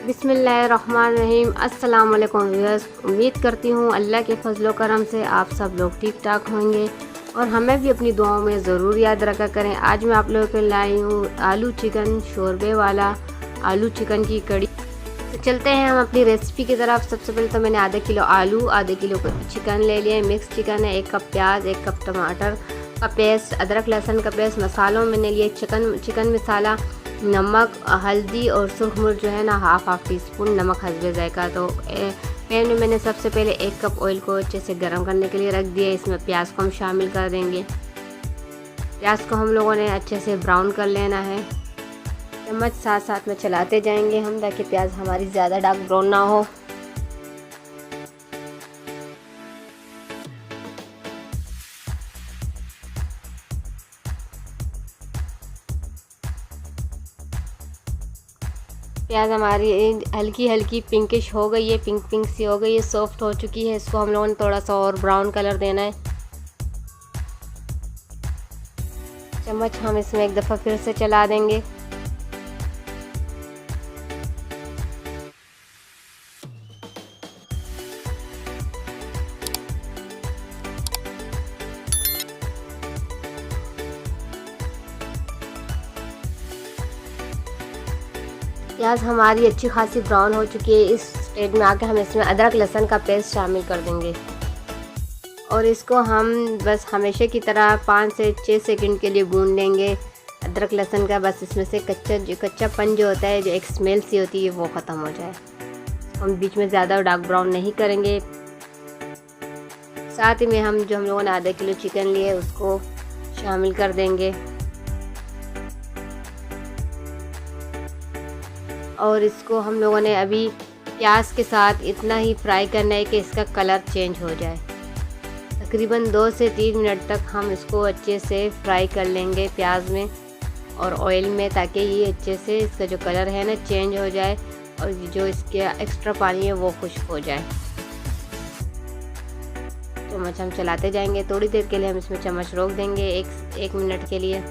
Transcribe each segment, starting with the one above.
बिस्मिल्लाहिर्रहमानिर्रहीम। अस्सलाम वालेकुम व्यूअर्स। उम्मीद करती हूँ अल्लाह के फजलो करम से आप सब लोग ठीक ठाक होंगे और हमें भी अपनी दुआओं में ज़रूर याद रखा करें। आज मैं आप लोगों के लिए लाई हूँ आलू चिकन शोरबे वाला आलू चिकन की कड़ी। तो चलते हैं हम अपनी रेसिपी की तरफ। सबसे पहले तो मैंने आधा किलो आलू, आधे किलो चिकन ले लिया। मिक्स चिकन है, 1 कप प्याज, 1 कप टमाटर का पेस्ट, अदरक लहसुन का पेस्ट। मसालों में मैंने लिए चिकन मसाला, नमक, हल्दी और सुरख मिर्च जो है ना हाफ टी स्पून, नमक हस्बे जायका। तो पैन में मैंने सबसे पहले 1 कप ऑयल को अच्छे से गर्म करने के लिए रख दिया। इसमें प्याज को हम शामिल कर देंगे। प्याज को हम लोगों ने अच्छे से ब्राउन कर लेना है। चम्मच साथ साथ में चलाते जाएंगे हम, ताकि प्याज हमारी ज़्यादा डार्क ब्राउन ना हो। प्याज हमारी हल्की हल्की पिंकिश हो गई है, पिंक सी हो गई है, सॉफ्ट हो चुकी है। इसको हम लोगों ने थोड़ा सा और ब्राउन कलर देना है। चम्मच हम इसमें एक दफ़ा फिर से चला देंगे। प्याज हमारी अच्छी खासी ब्राउन हो चुकी है। इस स्टेज में आके हम इसमें अदरक लहसुन का पेस्ट शामिल कर देंगे और इसको हम बस हमेशा की तरह 5 से 6 सेकंड के लिए भून लेंगे। अदरक लहसुन का बस इसमें से कच्चापन जो होता है, जो एक स्मेल सी होती है, वो ख़त्म हो जाए। हम बीच में ज़्यादा डार्क ब्राउन नहीं करेंगे। साथ ही में हम लोगों ने आधा किलो चिकन लिए उसको शामिल कर देंगे और इसको हम लोगों ने अभी प्याज के साथ इतना ही फ्राई करना है कि इसका कलर चेंज हो जाए। तकरीबन 2 से 3 मिनट तक हम इसको अच्छे से फ्राई कर लेंगे प्याज में और ऑयल में, ताकि ये अच्छे से इसका जो कलर है ना चेंज हो जाए और जो इसके एक्स्ट्रा पानी है वो खुश्क हो जाए। चम्मच हम चलाते जाएंगे। थोड़ी देर के लिए हम इसमें चम्मच रोक देंगे, 1 मिनट के लिए।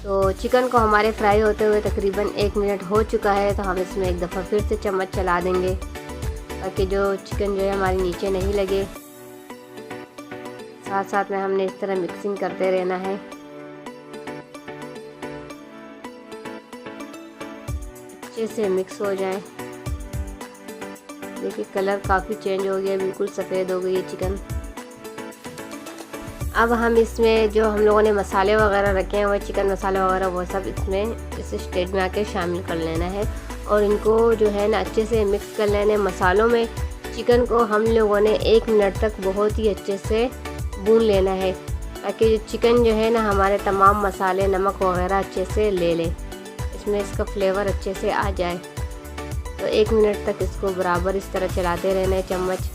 तो चिकन को हमारे फ्राई होते हुए तकरीबन 1 मिनट हो चुका है। तो हम इसमें एक दफ़ा फिर से चम्मच चला देंगे, ताकि जो चिकन जो है हमारी नीचे नहीं लगे। साथ साथ में हमने इस तरह मिक्सिंग करते रहना है। अच्छे से मिक्स हो जाए। देखिए कलर काफ़ी चेंज हो गया, बिल्कुल सफ़ेद हो गई है चिकन। अब हम इसमें जो हम लोगों ने मसाले वगैरह रखे हैं, वो चिकन मसाला वगैरह, वो सब इसमें इस स्टेज में आके शामिल कर लेना है और इनको जो है ना अच्छे से मिक्स कर लेना है। मसालों में चिकन को हम लोगों ने 1 मिनट तक बहुत ही अच्छे से भून लेना है, ताकि जो चिकन जो है ना हमारे तमाम मसाले नमक वगैरह अच्छे से ले ले, इसमें इसका फ्लेवर अच्छे से आ जाए। तो 1 मिनट तक इसको बराबर इस तरह चलाते रहना है चम्मच,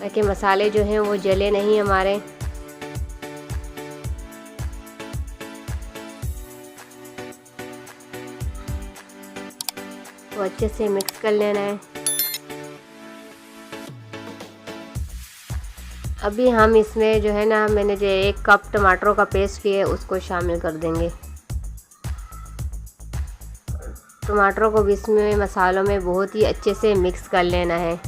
ताकि मसाले जो हैं वो जले नहीं हमारे। तो अच्छे से मिक्स कर लेना है। अभी हम इसमें जो है ना मैंने जो 1 कप टमाटरों का पेस्ट लिया है उसको शामिल कर देंगे। टमाटरों को भी इसमें मसालों में बहुत ही अच्छे से मिक्स कर लेना है।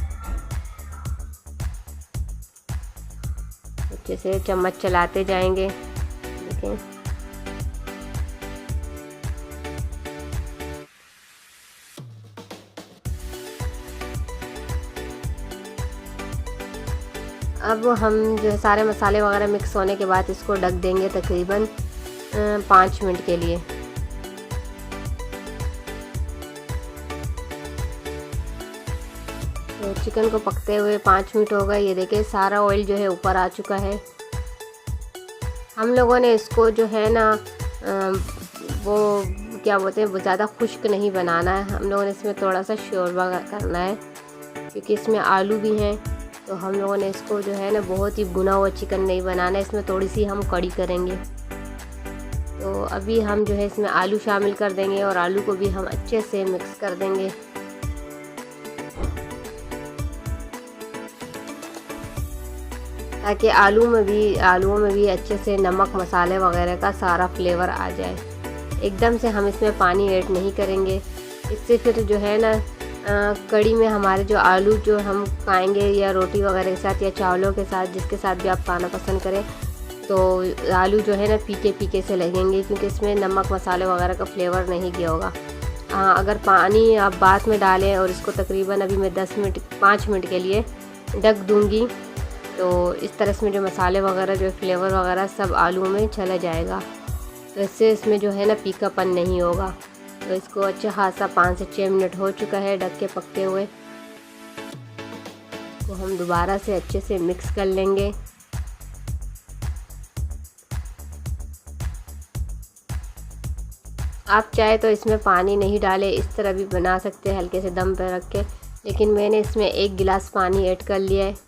अच्छे से चम्मच चलाते जाएंगे। देखें अब हम जो सारे मसाले वगैरह मिक्स होने के बाद इसको ढक देंगे तकरीबन 5 मिनट के लिए। तो चिकन को पकते हुए 5 मिनट हो गए। ये देखिए सारा ऑयल जो है ऊपर आ चुका है। हम लोगों ने इसको जो है ना वो क्या बोलते हैं, वो ज़्यादा खुश्क नहीं बनाना है। हम लोगों ने इसमें थोड़ा सा शोरबा करना है, क्योंकि इसमें आलू भी हैं। तो हम लोगों ने इसको जो है ना बहुत ही भुना हुआ चिकन नहीं बनाना है, इसमें थोड़ी सी हम कड़ी करेंगे। तो अभी हम जो है इसमें आलू शामिल कर देंगे और आलू को भी हम अच्छे से मिक्स कर देंगे। ताकि आलूओं में भी अच्छे से नमक मसाले वगैरह का सारा फ्लेवर आ जाए। एकदम से हम इसमें पानी ऐड नहीं करेंगे, इससे फिर जो है ना कड़ी में हमारे जो आलू जो हम खाएंगे या रोटी वगैरह के साथ या चावलों के साथ, जिसके साथ भी आप खाना पसंद करें, तो आलू जो है ना फीके फीके से लगेंगे, क्योंकि इसमें नमक मसाले वगैरह का फ्लेवर नहीं गया होगा। अगर पानी आप बाद में डालें और इसको तकरीबन अभी मैं 5 मिनट के लिए ढक दूँगी, तो इस तरह इसमें जो मसाले वगैरह जो फ्लेवर वगैरह सब आलू में चला जाएगा, तो इससे इसमें जो है ना फीकापन नहीं होगा। तो इसको अच्छा खासा 5 से 6 मिनट हो चुका है ढक के पकते हुए। तो हम दोबारा से अच्छे से मिक्स कर लेंगे। आप चाहे तो इसमें पानी नहीं डालें, इस तरह भी बना सकते हैं हल्के से दम पर रख के, लेकिन मैंने इसमें 1 गिलास पानी ऐड कर लिया है।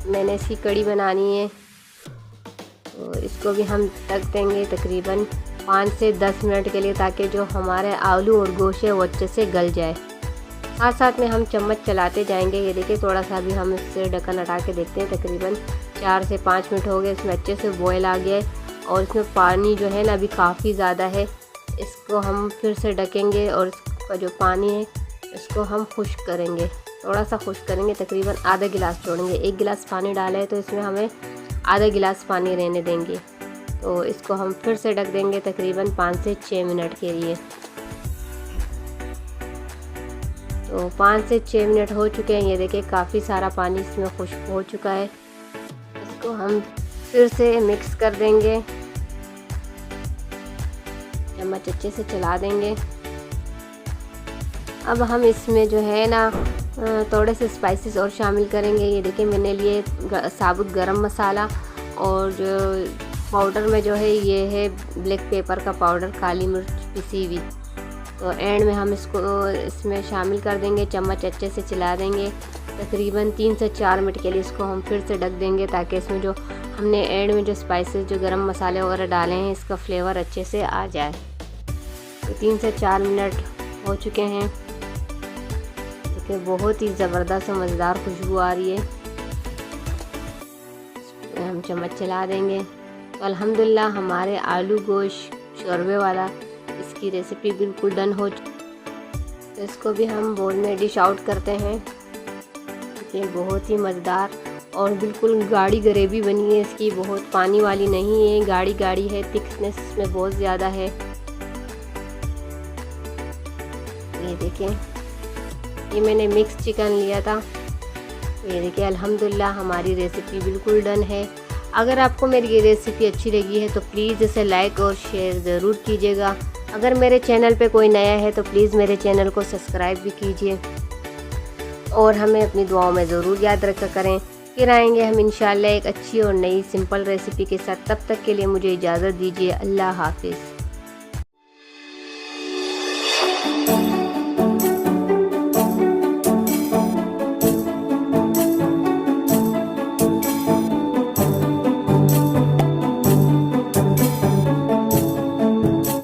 मैंने इसकी कड़ी बनानी है, तो इसको भी हम ढक देंगे तकरीबन 5 से 10 मिनट के लिए, ताकि जो हमारे आलू और गोश्त है वो अच्छे से गल जाए। साथ साथ में हम चम्मच चलाते जाएंगे। ये देखिए थोड़ा सा भी हम इससे ढक्कन हटा के देखते हैं। तकरीबन 4 से 5 मिनट हो गए, इसमें अच्छे से बॉयल आ गया है और इसमें पानी जो है ना अभी काफ़ी ज़्यादा है। इसको हम फिर से ढकेंगे और इसका जो पानी है इसको हम खुश्क करेंगे, थोड़ा सा खुश्क करेंगे, तकरीबन आधा गिलास छोड़ेंगे। 1 गिलास पानी डाला है तो इसमें हमें आधा गिलास पानी रहने देंगे। तो इसको हम फिर से ढक देंगे तकरीबन 5 से 6 मिनट के लिए। तो 5 से 6 मिनट हो चुके हैं। ये देखिए काफ़ी सारा पानी इसमें खुश्क हो चुका है। इसको हम फिर से मिक्स कर देंगे, चम्मच अच्छे से चला देंगे। अब हम इसमें जो है ना थोड़े से स्पाइसेस और शामिल करेंगे। ये देखिए मैंने लिए साबुत गरम मसाला, और जो पाउडर में जो है ये है ब्लैक पेपर का पाउडर, काली मिर्च पिसी हुई। तो एंड में हम इसको इसमें शामिल कर देंगे, चम्मच अच्छे से चला देंगे। तकरीबन 3 से 4 मिनट के लिए इसको हम फिर से ढक देंगे, ताकि इसमें जो हमने एंड में जो स्पाइसेस जो गरम मसाले वगैरह डाले हैं इसका फ्लेवर अच्छे से आ जाए। तो 3 से 4 मिनट हो चुके हैं। देखिए बहुत ही ज़बरदस्त और मज़ेदार खुशबू आ रही है। हम चम्मच चला देंगे। तो अल्हम्दुलिल्लाह हमारे आलू गोश्त शोरबे वाला इसकी रेसिपी बिल्कुल डन हो चुकी। तो इसको भी हम बोल में डिश आउट करते हैं। ये बहुत ही मज़ेदार और बिल्कुल गाढ़ी ग्रेवी बनी है इसकी, बहुत पानी वाली नहीं है, गाढ़ी गाढ़ी है, थिकनेस इसमें बहुत ज़्यादा है। ये देखें, ये मैंने मिक्स चिकन लिया था। ये देखिए अल्हम्दुलिल्लाह हमारी रेसिपी बिल्कुल डन है। अगर आपको मेरी ये रेसिपी अच्छी लगी है तो प्लीज़ इसे लाइक और शेयर ज़रूर कीजिएगा। अगर मेरे चैनल पे कोई नया है तो प्लीज़ मेरे चैनल को सब्सक्राइब भी कीजिए और हमें अपनी दुआओं में ज़रूर याद रखा करें। फिर आएंगे हम इंशाल्लाह एक अच्छी और नई सिंपल रेसिपी के साथ। तब तक के लिए मुझे इजाज़त दीजिए। अल्लाह हाफिज़।